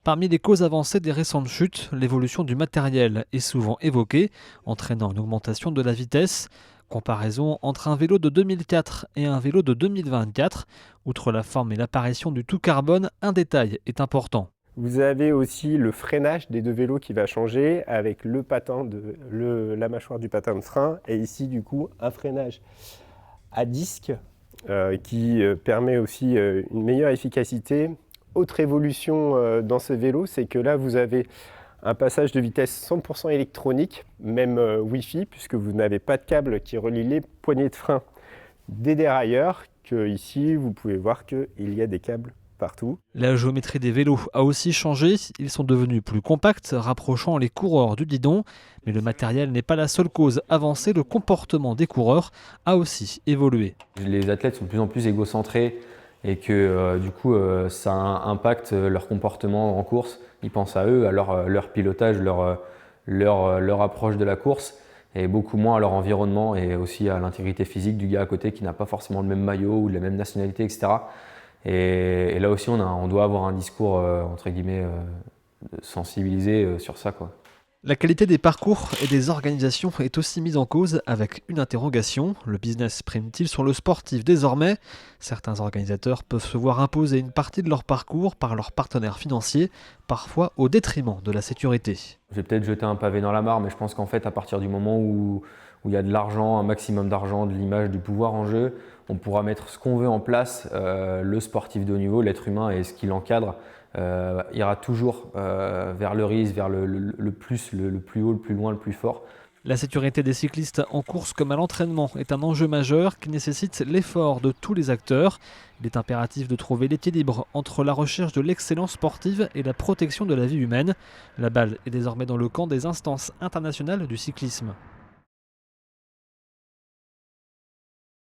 Parmi les causes avancées des récentes chutes, l'évolution du matériel est souvent évoquée, entraînant une augmentation de la vitesse. Comparaison entre un vélo de 2004 et un vélo de 2024. Outre la forme et l'apparition du tout carbone, un détail est important. Vous avez aussi le freinage des deux vélos qui va changer avec la mâchoire du patin de frein et ici du coup un freinage à disque qui permet aussi une meilleure efficacité. Autre évolution dans ce vélo, c'est que là vous avez un passage de vitesse 100% électronique, même Wi-Fi, puisque vous n'avez pas de câble qui relie les poignées de frein des dérailleurs, que ici vous pouvez voir qu'il y a des câbles partout. La géométrie des vélos a aussi changé, ils sont devenus plus compacts, rapprochant les coureurs du guidon. Mais le matériel n'est pas la seule cause avancée, le comportement des coureurs a aussi évolué. Les athlètes sont de plus en plus égocentrés et que du coup ça impacte leur comportement en course. Ils pensent à eux, à leur pilotage, leur approche de la course et beaucoup moins à leur environnement et aussi à l'intégrité physique du gars à côté qui n'a pas forcément le même maillot ou la même nationalité, etc. Et là aussi, on doit avoir un discours, entre guillemets, sensibilisé sur ça, quoi. La qualité des parcours et des organisations est aussi mise en cause avec une interrogation. Le business prime-t-il sur le sportif désormais? Certains organisateurs peuvent se voir imposer une partie de leur parcours par leurs partenaires financiers, parfois au détriment de la sécurité. Je vais peut-être jeter un pavé dans la mare, mais je pense qu'en fait, à partir du moment où il y a de l'argent, un maximum d'argent, de l'image, du pouvoir en jeu, on pourra mettre ce qu'on veut en place. Le sportif de haut niveau, l'être humain et ce qui l'encadre ira toujours vers le risque, vers le plus, le plus haut, le plus loin, le plus fort. La sécurité des cyclistes en course comme à l'entraînement est un enjeu majeur qui nécessite l'effort de tous les acteurs. Il est impératif de trouver l'équilibre entre la recherche de l'excellence sportive et la protection de la vie humaine. La balle est désormais dans le camp des instances internationales du cyclisme.